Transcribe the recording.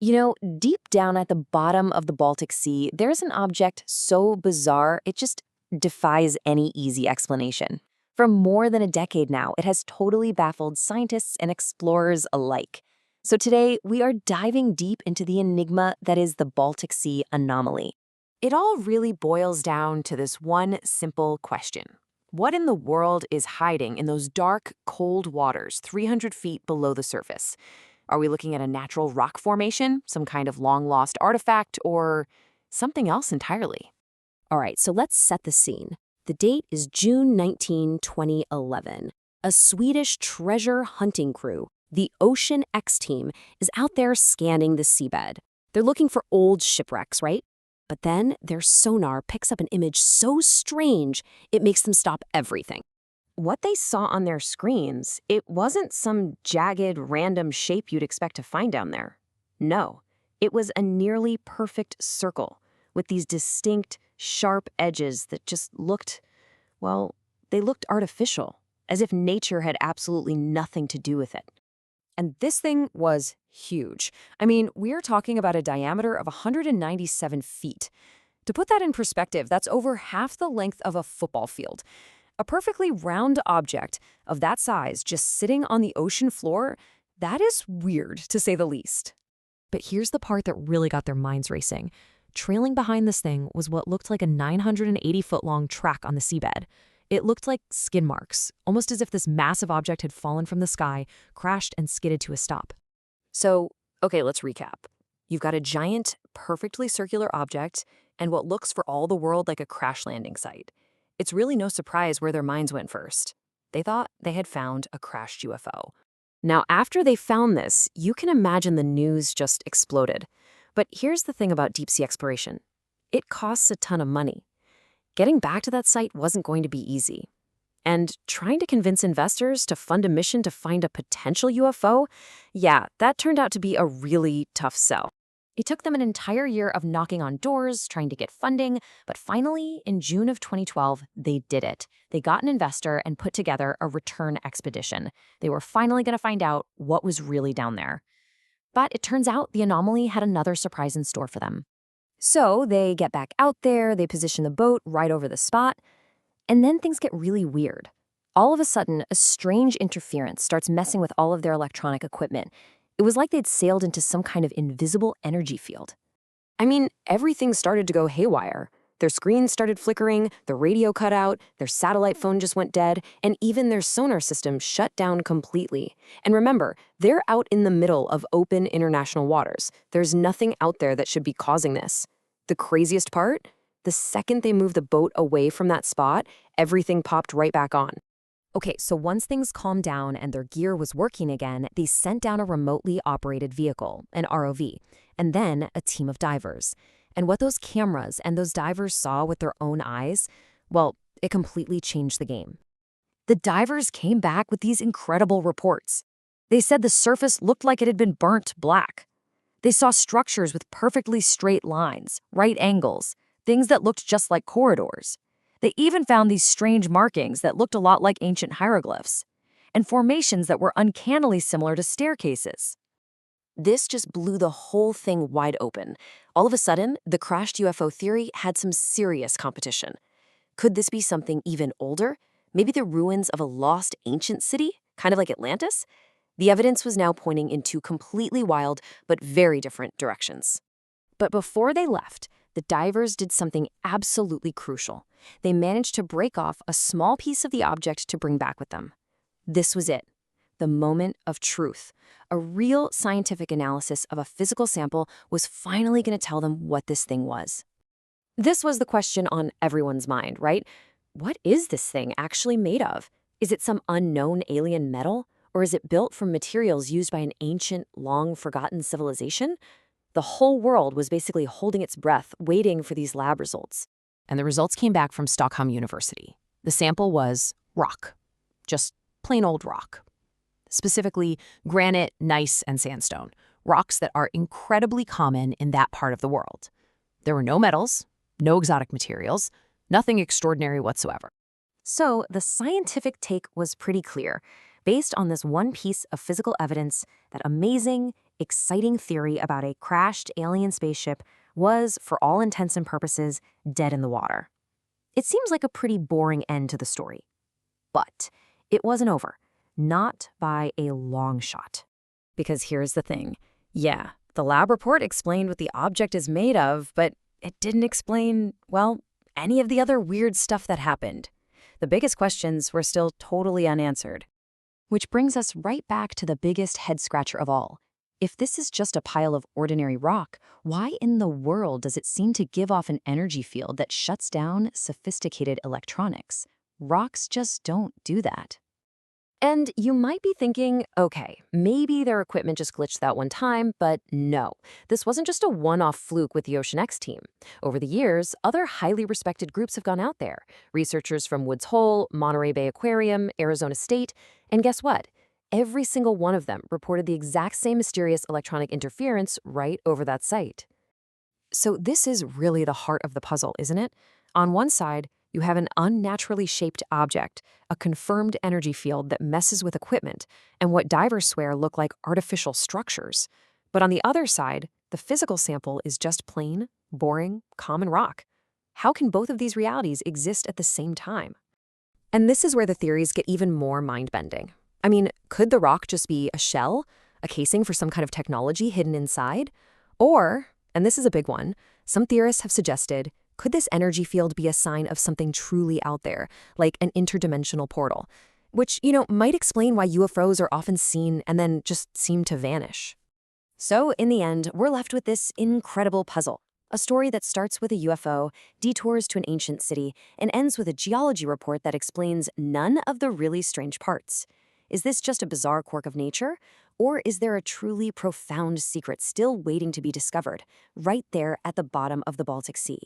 Deep down at the bottom of the Baltic Sea, there's an object so bizarre it just defies any easy explanation. For more than a decade now, it has totally baffled scientists and explorers alike. So today, we are diving deep into the enigma that is the Baltic Sea anomaly. It all really boils down to this one simple question. What in the world is hiding in those dark, cold waters 300 feet below the surface? Are we looking at a natural rock formation, some kind of long-lost artifact, or something else entirely? All right, so let's set the scene. The date is June 19, 2011. A Swedish treasure hunting crew, the Ocean X team, is out there scanning the seabed. They're looking for old shipwrecks, right? But then their sonar picks up an image so strange, it makes them stop everything. What they saw on their screens, it wasn't some jagged, random shape you'd expect to find down there. No, it was a nearly perfect circle with these distinct, sharp edges that just looked, well, they looked artificial, as if nature had absolutely nothing to do with it. And this thing was huge. I mean, we're talking about a diameter of 197 feet. To put that in perspective, that's over half the length of a football field. A perfectly round object of that size just sitting on the ocean floor, that is weird, to say the least. But here's the part that really got their minds racing. Trailing behind this thing was what looked like a 980-foot-long track on the seabed. It looked like skin marks, almost as if this massive object had fallen from the sky, crashed, and skidded to a stop. So, okay, let's recap. You've got a giant, perfectly circular object and what looks for all the world like a crash landing site. It's really no surprise where their minds went first. They thought they had found a crashed UFO. Now, after they found this, you can imagine the news just exploded. But here's the thing about deep-sea exploration. It costs a ton of money. Getting back to that site wasn't going to be easy. And trying to convince investors to fund a mission to find a potential UFO, yeah, that turned out to be a really tough sell. It took them an entire year of knocking on doors, trying to get funding, but finally, in June of 2012, they did it. They got an investor and put together a return expedition. They were finally going to find out what was really down there. But it turns out the anomaly had another surprise in store for them. So they get back out there, they position the boat right over the spot, and then things get really weird. All of a sudden, a strange interference starts messing with all of their electronic equipment. It was like they'd sailed into some kind of invisible energy field. I mean, everything started to go haywire. Their screens started flickering, the radio cut out, their satellite phone just went dead, and even their sonar system shut down completely. And remember, they're out in the middle of open international waters. There's nothing out there that should be causing this. The craziest part? The second they moved the boat away from that spot, everything popped right back on. Okay, so once things calmed down and their gear was working again, they sent down a remotely operated vehicle, an ROV, and then a team of divers. And what those cameras and those divers saw with their own eyes, well, it completely changed the game. The divers came back with these incredible reports. They said the surface looked like it had been burnt black. They saw structures with perfectly straight lines, right angles, things that looked just like corridors. They even found these strange markings that looked a lot like ancient hieroglyphs, and formations that were uncannily similar to staircases. This just blew the whole thing wide open. All of a sudden, the crashed UFO theory had some serious competition. Could this be something even older? Maybe the ruins of a lost ancient city, kind of like Atlantis? The evidence was now pointing in two completely wild but very different directions. But before they left, the divers did something absolutely crucial. They managed to break off a small piece of the object to bring back with them. This was it. The moment of truth. A real scientific analysis of a physical sample was finally going to tell them what this thing was. This was the question on everyone's mind, right? What is this thing actually made of? Is it some unknown alien metal? Or is it built from materials used by an ancient, long-forgotten civilization? The whole world was basically holding its breath, waiting for these lab results. And the results came back from Stockholm University. The sample was rock. Just plain old rock. Specifically, granite, gneiss, and sandstone, rocks that are incredibly common in that part of the world. There were no metals, no exotic materials, nothing extraordinary whatsoever. So the scientific take was pretty clear. Based on this one piece of physical evidence, that amazing, exciting theory about a crashed alien spaceship was, for all intents and purposes, dead in the water. It seems like a pretty boring end to the story. But it wasn't over. Not by a long shot. Because here's the thing. Yeah, the lab report explained what the object is made of, but it didn't explain, well, any of the other weird stuff that happened. The biggest questions were still totally unanswered. Which brings us right back to the biggest head-scratcher of all. If this is just a pile of ordinary rock, why in the world does it seem to give off an energy field that shuts down sophisticated electronics? Rocks just don't do that. And you might be thinking, okay, maybe their equipment just glitched that one time, but no. This wasn't just a one-off fluke with the Ocean X team. Over the years, other highly respected groups have gone out there. Researchers from Woods Hole, Monterey Bay Aquarium, Arizona State, and guess what? Every single one of them reported the exact same mysterious electronic interference right over that site. So this is really the heart of the puzzle, isn't it? On one side, you have an unnaturally shaped object, a confirmed energy field that messes with equipment, and what divers swear look like artificial structures. But on the other side, the physical sample is just plain, boring, common rock. How can both of these realities exist at the same time? And this is where the theories get even more mind-bending. I mean, could the rock just be a shell, a casing for some kind of technology hidden inside? Or, and this is a big one, some theorists have suggested, could this energy field be a sign of something truly out there, like an interdimensional portal, which, might explain why UFOs are often seen and then just seem to vanish? So, in the end, we're left with this incredible puzzle. A story that starts with a UFO, detours to an ancient city, and ends with a geology report that explains none of the really strange parts. Is this just a bizarre quirk of nature? Or is there a truly profound secret still waiting to be discovered, right there at the bottom of the Baltic Sea?